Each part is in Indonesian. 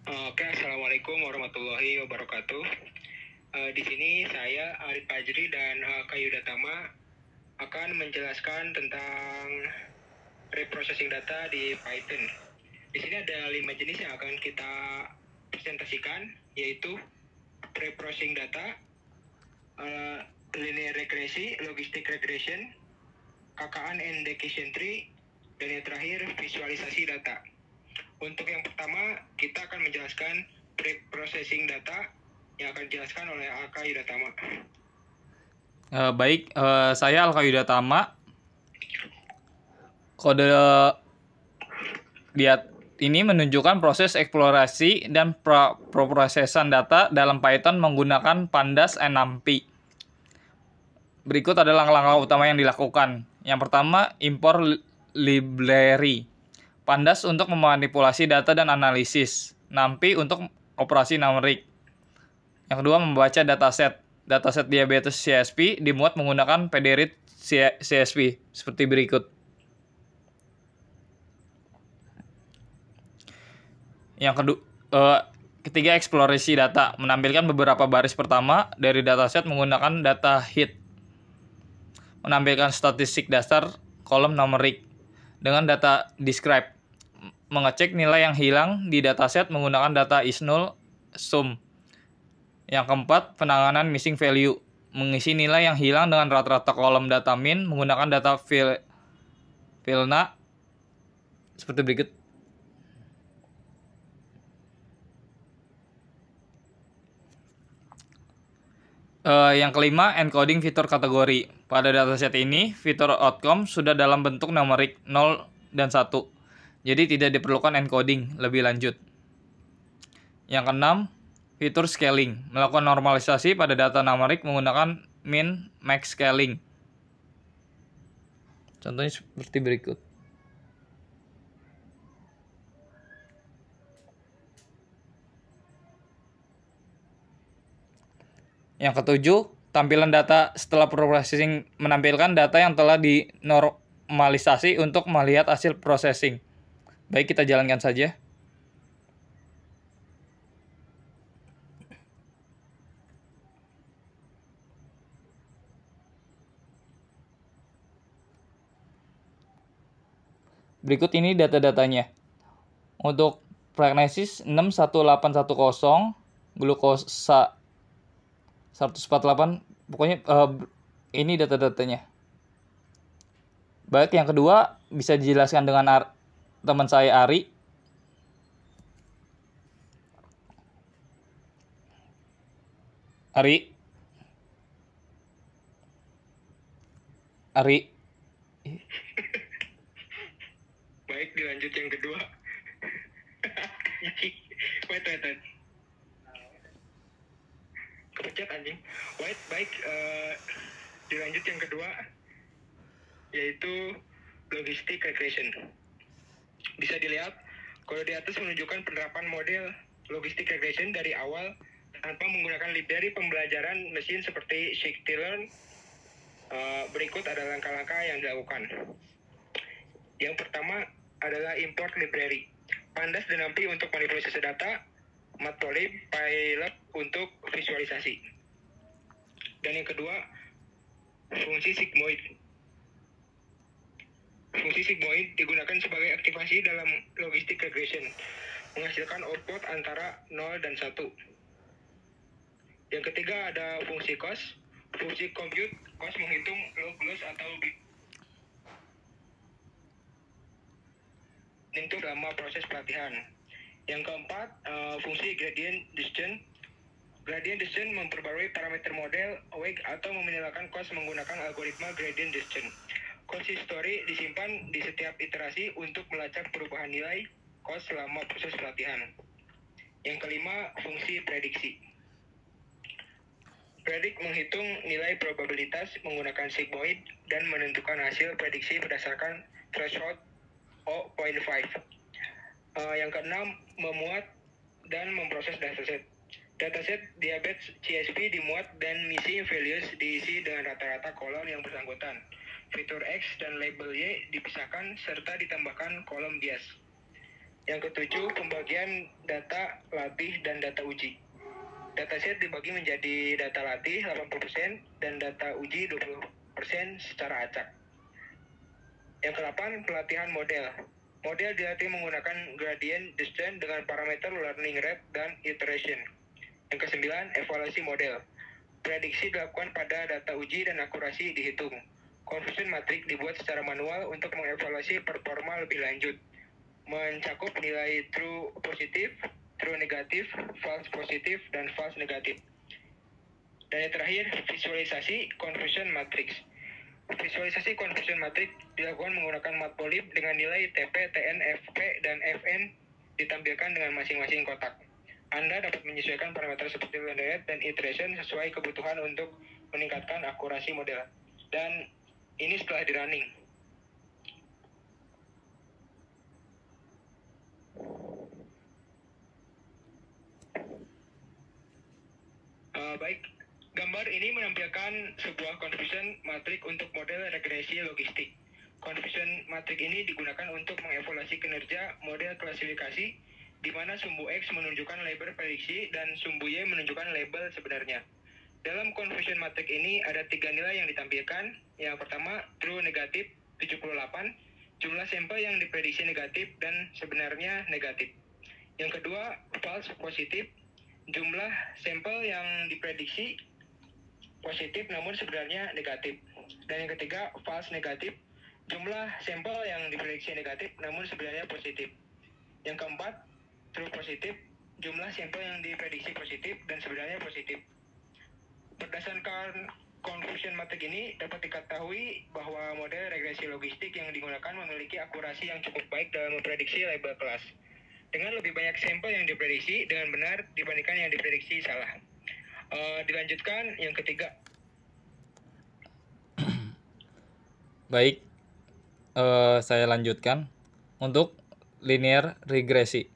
Oke, Assalamualaikum warahmatullahi wabarakatuh. Di sini saya Arif Fajri dan Kayuda Tama akan menjelaskan tentang reprocessing data di Python. Di sini ada 5 jenis yang akan kita presentasikan, yaitu reprocessing data, linear regresi, logistic regression, KKN and decision tree, dan yang terakhir visualisasi data. Untuk yang pertama, kita akan menjelaskan pre-processing data yang akan dijelaskan oleh Alka Yudatama. Baik, saya Alka Yudatama. Kode dia ini menunjukkan proses eksplorasi dan preprosesan data dalam Python menggunakan Pandas and NumPy. Berikut adalah langkah-langkah utama yang dilakukan. Yang pertama, import library. Pandas untuk memanipulasi data dan analisis. NumPy untuk operasi numerik. Yang kedua, membaca dataset. Dataset diabetes CSP dimuat menggunakan pdread CSP seperti berikut. Yang ketiga, eksplorasi data. Menampilkan beberapa baris pertama dari dataset menggunakan data heap. Menampilkan statistik dasar kolom numerik dengan data describe. Mengecek nilai yang hilang di dataset menggunakan data is-null sum. Yang keempat, penanganan missing value. Mengisi nilai yang hilang dengan rata-rata kolom data min menggunakan data filna seperti berikut. Yang kelima, encoding fitur kategori. Pada dataset ini, fitur outcome sudah dalam bentuk numerik 0 dan 1. Jadi tidak diperlukan encoding lebih lanjut. Yang keenam, fitur scaling. Melakukan normalisasi pada data numerik menggunakan min max scaling. Contohnya seperti berikut. Yang ketujuh, tampilan data setelah processing menampilkan data yang telah dinormalisasi untuk melihat hasil processing. Baik, kita jalankan saja. Berikut ini data-datanya. Untuk prognosis 61810, glukosa 148, pokoknya ini data-datanya. Baik, yang kedua bisa dijelaskan dengan teman saya Ari. Baik, dilanjut yang kedua. wait. Kepencet anjing. Baik, dilanjut yang kedua, yaitu logistic regression. Bisa dilihat, kode di atas menunjukkan penerapan model logistic regression dari awal tanpa menggunakan library pembelajaran mesin seperti scikit-learn. Berikut adalah langkah-langkah yang dilakukan. Yang pertama adalah import library. Pandas dan NumPy untuk manipulasi data, Matplotlib, Pylab untuk visualisasi. Dan yang kedua, fungsi sigmoid. Fungsi sigmoid digunakan sebagai aktivasi dalam logistic regression, menghasilkan output antara 0 dan 1. Yang ketiga ada fungsi cost. Fungsi compute, cost menghitung log loss atau itu selama proses pelatihan. Yang keempat, fungsi gradient descent. Gradient descent memperbarui parameter model awake atau meminimalkan cost menggunakan algoritma gradient descent. Cost history disimpan di setiap iterasi untuk melacak perubahan nilai cost selama proses pelatihan. Yang kelima, fungsi prediksi. Predict menghitung nilai probabilitas menggunakan sigmoid dan menentukan hasil prediksi berdasarkan threshold 0.5. Yang keenam, memuat dan memproses dataset. Dataset diabetes CSP dimuat dan missing values diisi dengan rata-rata kolom yang bersangkutan. Fitur X dan label Y dipisahkan serta ditambahkan kolom bias. Yang ketujuh, pembagian data latih dan data uji. Dataset dibagi menjadi data latih 80% dan data uji 20% secara acak. Yang ke-8, pelatihan model. Model dilatih menggunakan gradient descent dengan parameter learning rate dan iteration. Yang ke-9, evaluasi model. Prediksi dilakukan pada data uji dan akurasi dihitung. Confusion matrix dibuat secara manual untuk mengevaluasi performa lebih lanjut. Mencakup nilai true positif, true negatif, false positif, dan false negatif. Dan yang terakhir, visualisasi confusion matrix. Visualisasi confusion matrix dilakukan menggunakan matplotlib dengan nilai TP, TN, FP, dan FN ditampilkan dengan masing-masing kotak. Anda dapat menyesuaikan parameter seperti learning rate dan iteration sesuai kebutuhan untuk meningkatkan akurasi model. Dan ini setelah di running. Baik, gambar ini menampilkan sebuah confusion matrix untuk model regresi logistik. Confusion matrix ini digunakan untuk mengevaluasi kinerja model klasifikasi, di mana sumbu X menunjukkan label prediksi dan sumbu Y menunjukkan label sebenarnya. Dalam confusion matrix ini ada 3 nilai yang ditampilkan. Yang pertama, true negatif 78, jumlah sampel yang diprediksi negatif dan sebenarnya negatif. Yang kedua, false positif, jumlah sampel yang diprediksi positif namun sebenarnya negatif. Dan yang ketiga, false negatif, jumlah sampel yang diprediksi negatif namun sebenarnya positif. Yang keempat, true positif, jumlah sampel yang diprediksi positif dan sebenarnya positif. Berdasarkan confusion matrix ini dapat diketahui bahwa model regresi logistik yang digunakan memiliki akurasi yang cukup baik dalam memprediksi label kelas, dengan lebih banyak sampel yang diprediksi dengan benar dibandingkan yang diprediksi salah. Dilanjutkan yang ketiga. Baik, saya lanjutkan untuk linear regresi.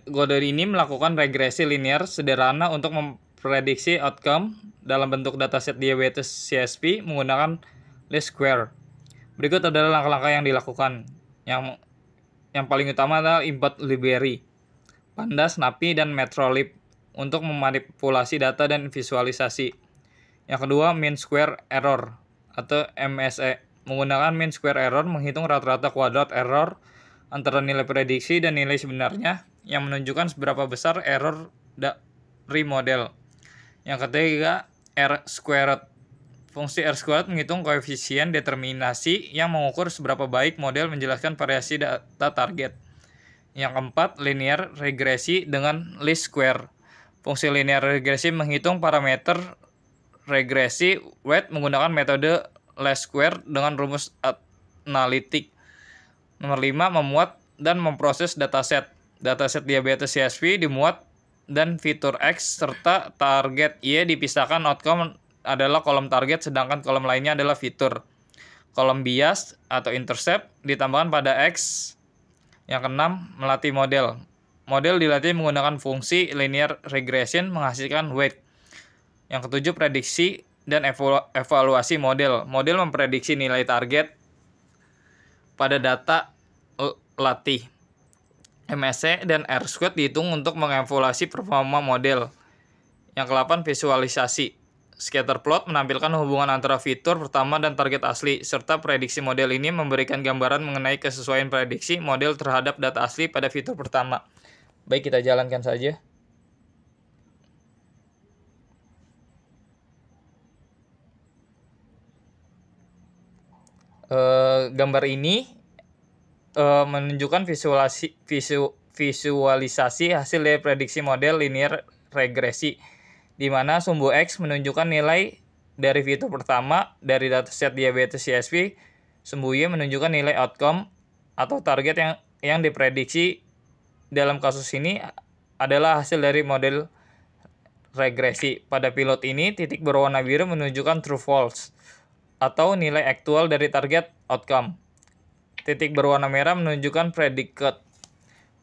Godot ini melakukan regresi linear sederhana untuk memprediksi outcome dalam bentuk dataset diabetes CSP menggunakan least square. Berikut adalah langkah-langkah yang dilakukan. Yang paling utama adalah import library, Pandas, NAPI, dan Metrolib untuk memanipulasi data dan visualisasi. Yang kedua, mean square error atau MSE. Menggunakan mean square error menghitung rata-rata kuadrat error antara nilai prediksi dan nilai sebenarnya yang menunjukkan seberapa besar error dari model. Yang ketiga, R-squared. Fungsi R-squared menghitung koefisien determinasi yang mengukur seberapa baik model menjelaskan variasi data target. Yang keempat, linear regresi dengan least square. Fungsi linear regresi menghitung parameter regresi weight menggunakan metode least square dengan rumus analitik. Nomor 5, memuat dan memproses dataset. Dataset diabetes CSP dimuat dan fitur X serta target Y dipisahkan. Outcome adalah kolom target sedangkan kolom lainnya adalah fitur. Kolom bias atau intercept ditambahkan pada X. Yang keenam, melatih model. Model dilatih menggunakan fungsi linear regression menghasilkan weight. Yang ketujuh, prediksi dan evaluasi model. Model memprediksi nilai target pada data latih. MSE dan R-squared dihitung untuk mengevaluasi performa model. Yang ke-8, visualisasi. Scatterplot menampilkan hubungan antara fitur pertama dan target asli, serta prediksi model ini memberikan gambaran mengenai kesesuaian prediksi model terhadap data asli pada fitur pertama. Baik, kita jalankan saja. Gambar ini menunjukkan visualisasi hasil dari prediksi model linear regresi, di mana sumbu X menunjukkan nilai dari fitur pertama dari dataset diabetes CSP, sumbu Y menunjukkan nilai outcome atau target yang diprediksi. Dalam kasus ini adalah hasil dari model regresi. Pada pilot ini, titik berwarna biru menunjukkan true false atau nilai aktual dari target outcome. Titik berwarna merah menunjukkan predicate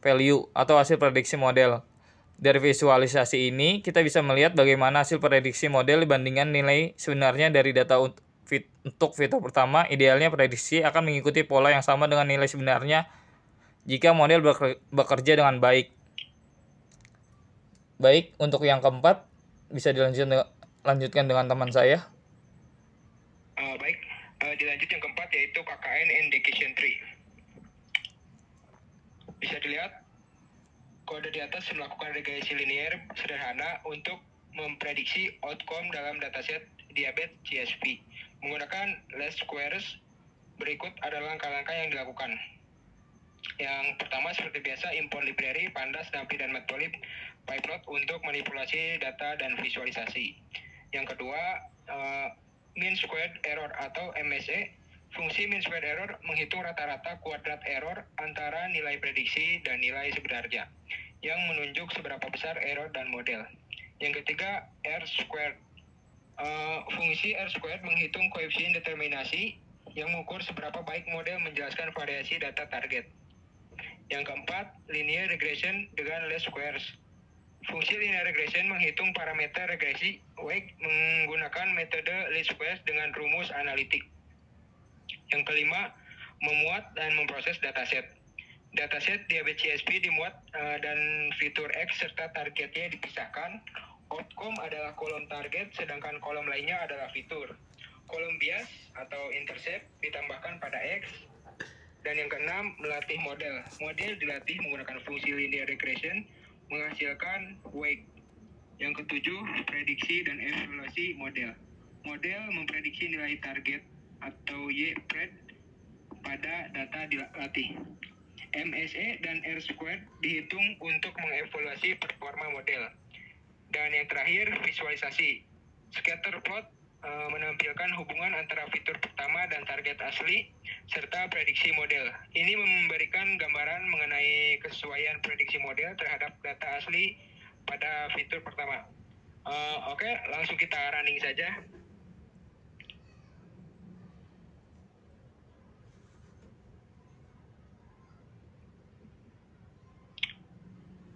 value atau hasil prediksi model. Dari visualisasi ini, kita bisa melihat bagaimana hasil prediksi model dibandingkan nilai sebenarnya dari data untuk fitur pertama. Idealnya prediksi akan mengikuti pola yang sama dengan nilai sebenarnya jika model bekerja dengan baik. Baik, untuk yang keempat, bisa dilanjutkan dengan teman saya. Baik, dilanjut yang keempat yaitu KKN and Decision Tree. Bisa dilihat, kode di atas melakukan regresi linear sederhana untuk memprediksi outcome dalam dataset diabetes CSP. Menggunakan least squares, berikut adalah langkah-langkah yang dilakukan. Yang pertama, seperti biasa, import library, pandas, NumPy, dan matplotlib, pyplot untuk manipulasi data dan visualisasi. Yang kedua, mean squared error atau MSE. Fungsi mean squared error menghitung rata-rata kuadrat error antara nilai prediksi dan nilai sebenarnya, yang menunjuk seberapa besar error dan model. Yang ketiga, R squared. Fungsi R squared menghitung koefisien determinasi yang mengukur seberapa baik model menjelaskan variasi data target. Yang keempat, linear regression dengan least squares. Fungsi linear regression menghitung parameter regresi weight menggunakan metode least squares dengan rumus analitik. Yang kelima, memuat dan memproses dataset. Dataset diabetes CSP dimuat dan fitur X serta targetnya dipisahkan. Outcome adalah kolom target, sedangkan kolom lainnya adalah fitur. Kolom bias atau intercept ditambahkan pada X. Dan yang keenam, melatih model. Model dilatih menggunakan fungsi linear regression, menghasilkan weight. Yang ketujuh, prediksi dan evaluasi model. Model memprediksi nilai target atau Y-pred pada data dilatih. MSE dan R squared dihitung untuk mengevaluasi performa model. Dan yang terakhir, visualisasi. Scatter plot menampilkan hubungan antara fitur pertama dan target asli serta prediksi model. Ini memberikan gambaran mengenai kesesuaian prediksi model terhadap data asli pada fitur pertama. Oke, langsung kita running saja.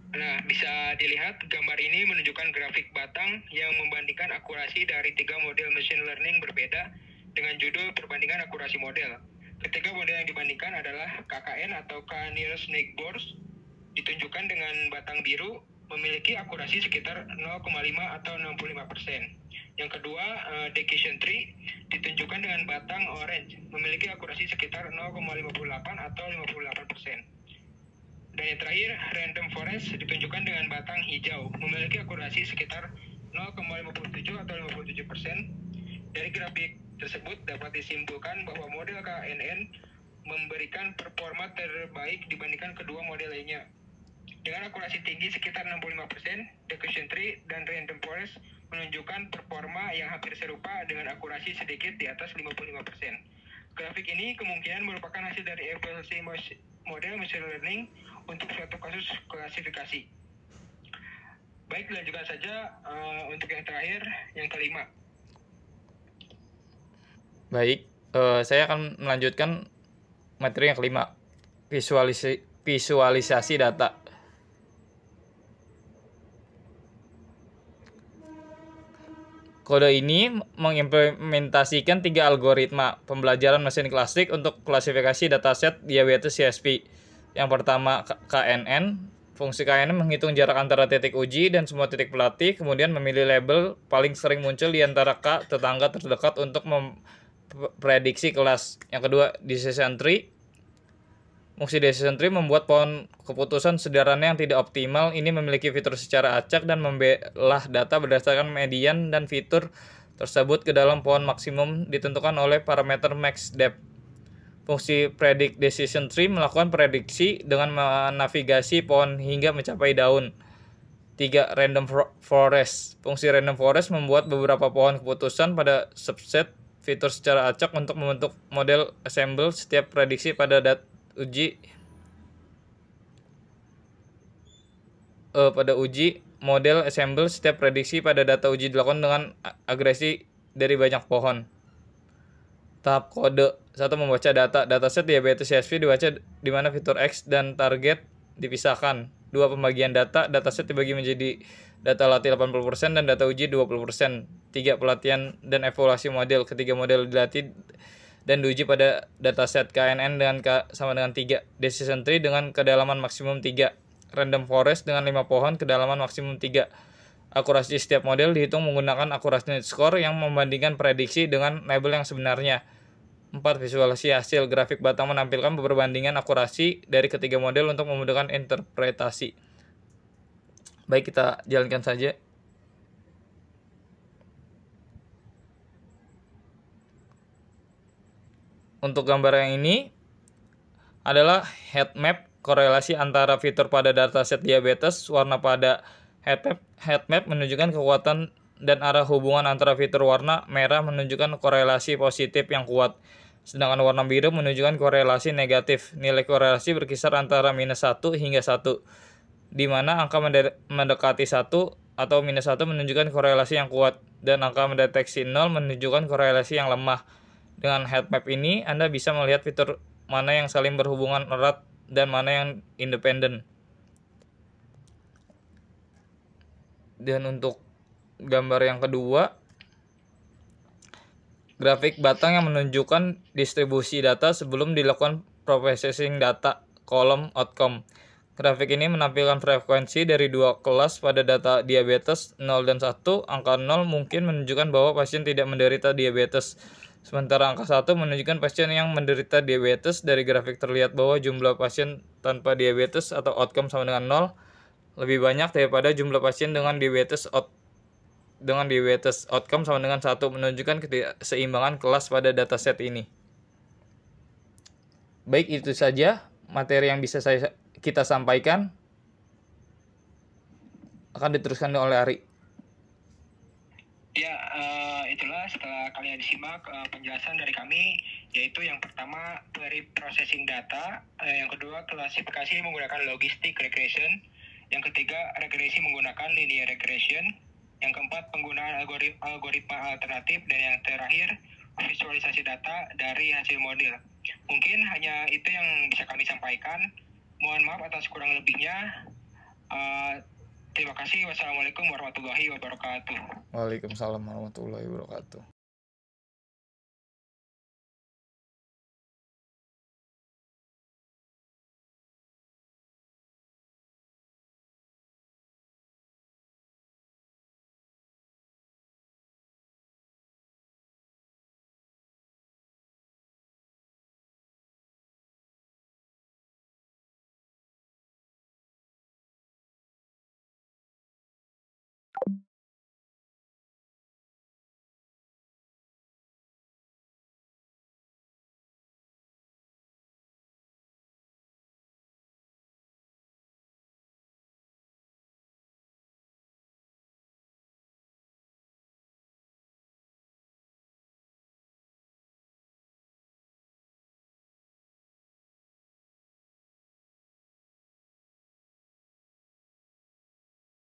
Nah, bisa dilihat gambar ini menunjukkan grafik batang yang membandingkan akurasi dari 3 model machine learning berbeda dengan judul perbandingan akurasi model. Ketiga model yang dibandingkan adalah KKN atau K-nearest neighbors, ditunjukkan dengan batang biru, memiliki akurasi sekitar 0,5 atau 65%. Yang kedua, Decision Tree, ditunjukkan dengan batang orange, memiliki akurasi sekitar 0,58 atau 58%. Dan yang terakhir, Random Forest, ditunjukkan dengan batang hijau, memiliki akurasi sekitar 0,57 atau 57%. Dari grafik tersebut dapat disimpulkan bahwa model KNN memberikan performa terbaik dibandingkan kedua model lainnya. Dengan akurasi tinggi sekitar 65%, Decision Tree dan Random Forest menunjukkan performa yang hampir serupa dengan akurasi sedikit di atas 55%. Grafik ini kemungkinan merupakan hasil dari evaluasi model machine learning untuk suatu kasus klasifikasi. Baik, lanjutkan saja untuk yang terakhir, yang kelima. Baik, saya akan melanjutkan materi yang kelima, visualisasi data. Kode ini mengimplementasikan 3 algoritma pembelajaran mesin klasik untuk klasifikasi dataset diabetes CSP. Yang pertama, KNN. Fungsi KNN menghitung jarak antara titik uji dan semua titik pelatih, kemudian memilih label paling sering muncul di antara K tetangga terdekat untuk memprediksi kelas. Yang kedua, Decision Tree. Fungsi Decision Tree membuat pohon keputusan sederhana yang tidak optimal. Ini memiliki fitur secara acak dan membelah data berdasarkan median dan fitur tersebut ke dalam pohon maksimum ditentukan oleh parameter max depth. Fungsi Predict Decision Tree melakukan prediksi dengan menavigasi pohon hingga mencapai daun. 3. Random Forest. Fungsi Random Forest membuat beberapa pohon keputusan pada subset fitur secara acak untuk membentuk model ensemble setiap prediksi pada uji model ensemble setiap prediksi pada data uji dilakukan dengan agresi dari banyak pohon. Tahap kode 1. Membaca data. Dataset diabetes CSP dibaca di mana fitur X dan target dipisahkan. 2. Pembagian data. Dataset dibagi menjadi data latih 80% dan data uji 20%. 3. Pelatihan dan evaluasi model. Ketiga model dilatih dan diuji pada dataset. KNN dengan sama dengan 3. Decision tree dengan kedalaman maksimum 3. Random forest dengan 5 pohon kedalaman maksimum 3. Akurasi setiap model dihitung menggunakan akurasi score yang membandingkan prediksi dengan label yang sebenarnya. 4. Visualisasi hasil. Grafik batang menampilkan perbandingan akurasi dari ketiga model untuk memudahkan interpretasi. Baik, kita jalankan saja. Untuk gambar yang ini adalah heat map korelasi antara fitur pada dataset diabetes. Warna pada heat map menunjukkan kekuatan dan arah hubungan antara fitur. Warna merah menunjukkan korelasi positif yang kuat, sedangkan warna biru menunjukkan korelasi negatif. Nilai korelasi berkisar antara -1 hingga 1, di mana angka mendekati 1 atau -1 menunjukkan korelasi yang kuat, dan angka mendeteksi 0 menunjukkan korelasi yang lemah. Dengan heat map ini, Anda bisa melihat fitur mana yang saling berhubungan erat dan mana yang independen. Dan untuk gambar yang kedua, grafik batang yang menunjukkan distribusi data sebelum dilakukan processing data, kolom outcome. Grafik ini menampilkan frekuensi dari dua kelas pada data diabetes 0 dan 1. Angka 0 mungkin menunjukkan bahwa pasien tidak menderita diabetes, sementara angka 1 menunjukkan pasien yang menderita diabetes. Dari grafik terlihat bahwa jumlah pasien tanpa diabetes atau outcome sama dengan 0 lebih banyak daripada jumlah pasien dengan diabetes outcome sama dengan 1, menunjukkan keseimbangan kelas pada dataset ini. Baik, itu saja materi yang bisa kita sampaikan. Akan diteruskan oleh Ari. Ya, itulah setelah kalian disimak penjelasan dari kami, yaitu yang pertama pre-processing data, yang kedua klasifikasi menggunakan logistic regression, yang ketiga regresi menggunakan linear regression, yang keempat penggunaan algoritma alternatif, dan yang terakhir visualisasi data dari hasil model. Mungkin hanya itu yang bisa kami sampaikan. Mohon maaf atas kurang lebihnya. Terima kasih. Wassalamualaikum warahmatullahi wabarakatuh. Waalaikumsalam warahmatullahi wabarakatuh.